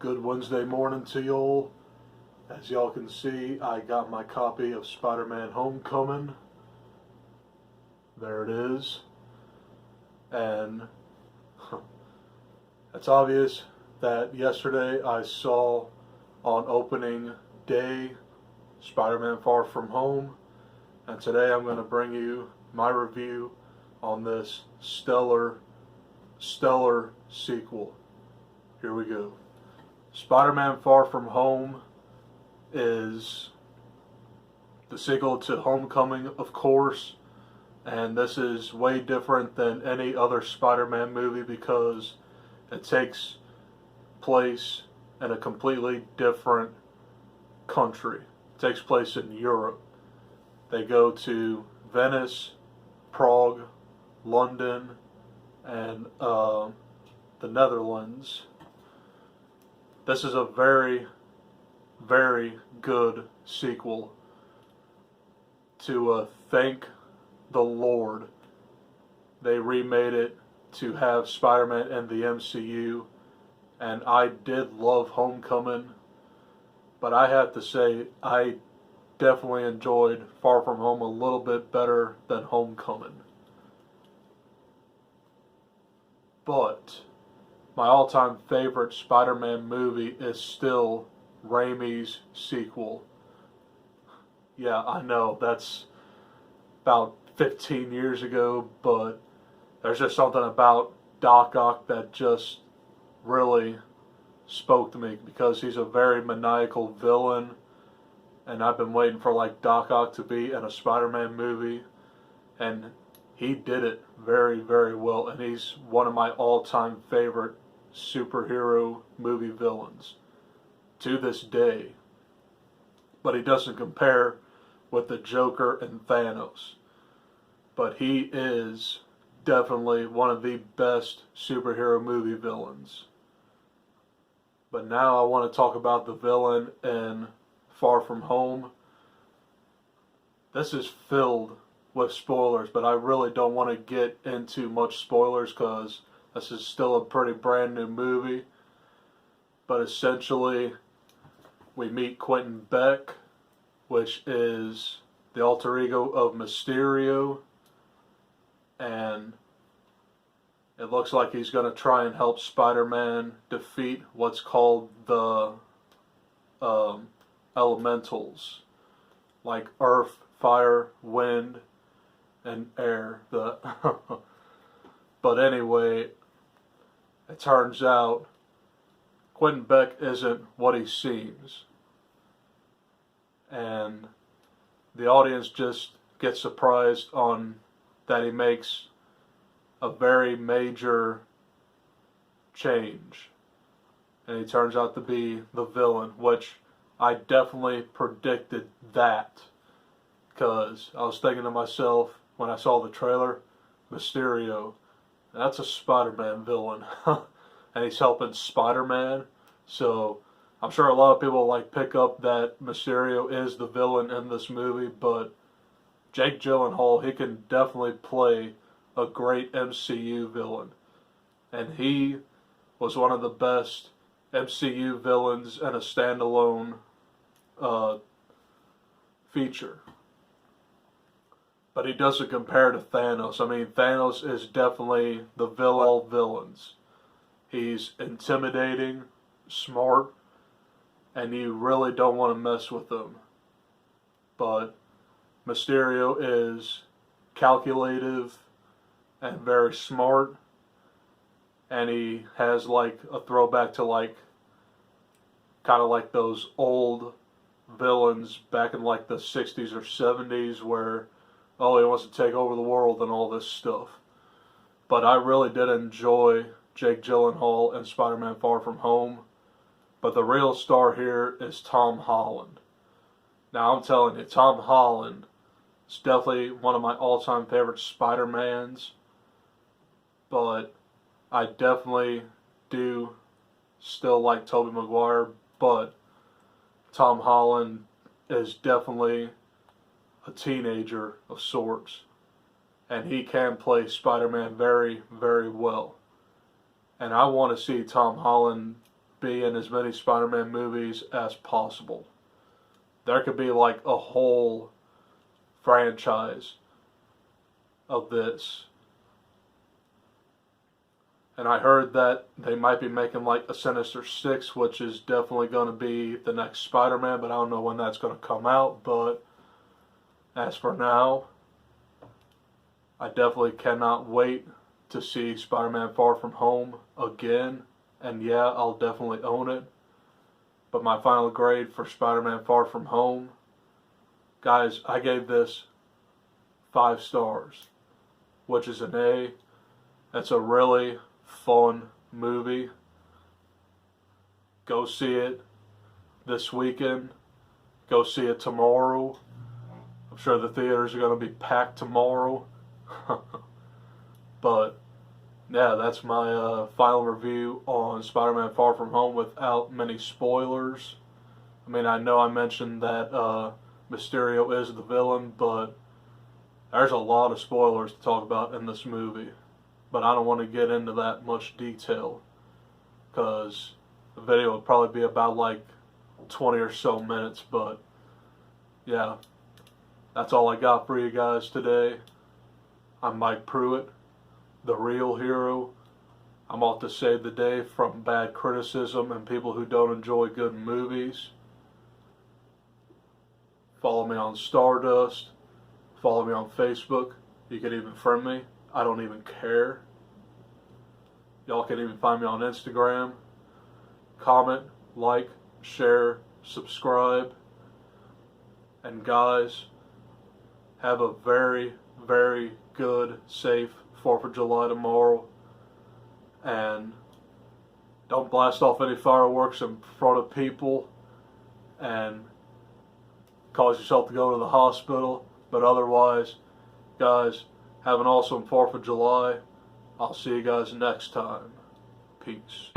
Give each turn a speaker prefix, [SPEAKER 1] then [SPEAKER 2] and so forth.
[SPEAKER 1] Good Wednesday morning to y'all. As y'all can see, I got my copy of Spider-Man Homecoming. There it is. And it's obvious that yesterday I saw on opening day Spider-Man Far From Home. And today I'm going to bring you my review on this stellar sequel. Here we go. Spider-Man Far From Home is the sequel to Homecoming, of course, and this is way different than any other Spider-Man movie because it takes place in a completely different country. It takes place in Europe. They go to Venice, Prague, London, and the Netherlands. This is a very, very good sequel. To thank the Lord, they remade it to have Spider-Man in the MCU, and I did love Homecoming, but I have to say I definitely enjoyed Far From Home a little bit better than Homecoming. But my all-time favorite Spider-Man movie is still Raimi's sequel. Yeah, I know, that's about 15 years ago, but there's just something about Doc Ock that just really spoke to me because he's a very maniacal villain, and I've been waiting for like Doc Ock to be in a Spider-Man movie, and he did it very, very well, and he's one of my all-time favorite superhero movie villains to this day. But he doesn't compare with the Joker and Thanos. But he is definitely one of the best superhero movie villains. But now I want to talk about the villain in Far From Home. This is filled with spoilers, but I really don't want to get into much spoilers because this is still a pretty brand new movie. But essentially, we meet Quentin Beck, which is the alter ego of Mysterio, and it looks like he's going to try and help Spider-Man defeat what's called the elementals, like earth, fire, wind, and air. But anyway, it turns out Quentin Beck isn't what he seems. And the audience just gets surprised on that he makes a very major change. And he turns out to be the villain, which I definitely predicted that. Because I was thinking to myself when I saw the trailer, Mysterio, that's a Spider-Man villain. And he's helping Spider-Man. So I'm sure a lot of people like pick up that Mysterio is the villain in this movie, but Jake Gyllenhaal, he can definitely play a great MCU villain. And he was one of the best MCU villains in a standalone feature. But he doesn't compare to Thanos. I mean, Thanos is definitely the villain of all villains. He's intimidating, smart, and you really don't want to mess with him. But Mysterio is calculative and very smart, and he has like a throwback to like kind of like those old villains back in like the 60s or 70s where, oh, he wants to take over the world and all this stuff. But I really did enjoy Jake Gyllenhaal in Spider-Man Far From Home. But the real star here is Tom Holland. Now I'm telling you, Tom Holland is definitely one of my all-time favorite Spider-Mans. But I definitely do still like Tobey Maguire. But Tom Holland is definitely a teenager of sorts. And he can play Spider-Man very, very well. And I want to see Tom Holland be in as many Spider-Man movies as possible. There could be like a whole franchise of this. And I heard that they might be making like a Sinister Six, which is definitely going to be the next Spider-Man, but I don't know when that's going to come out. But as for now, I definitely cannot wait to see Spider-Man Far From Home again. And yeah, I'll definitely own it. But my final grade for Spider-Man Far From Home, guys, I gave this 5 stars, which is an A. It's a really fun movie. Go see it this weekend. Go see it tomorrow. I'm sure the theaters are going to be packed tomorrow. But yeah, that's my final review on Spider-Man Far From Home without many spoilers. I mean, I know I mentioned that Mysterio is the villain, but there's a lot of spoilers to talk about in this movie. But I don't want to get into that much detail, because the video would probably be about like 20 or so minutes. But yeah, that's all I got for you guys today. I'm Mike Pruitt, the real hero. I'm off to save the day from bad criticism and people who don't enjoy good movies. Follow me on Stardust. Follow me on Facebook. You can even friend me. I don't even care. Y'all can even find me on Instagram. Comment, like, share, subscribe. And guys, have a very, very good, safe 4th of July tomorrow. And don't blast off any fireworks in front of people and cause yourself to go to the hospital. But otherwise, guys, have an awesome 4th of July. I'll see you guys next time. Peace.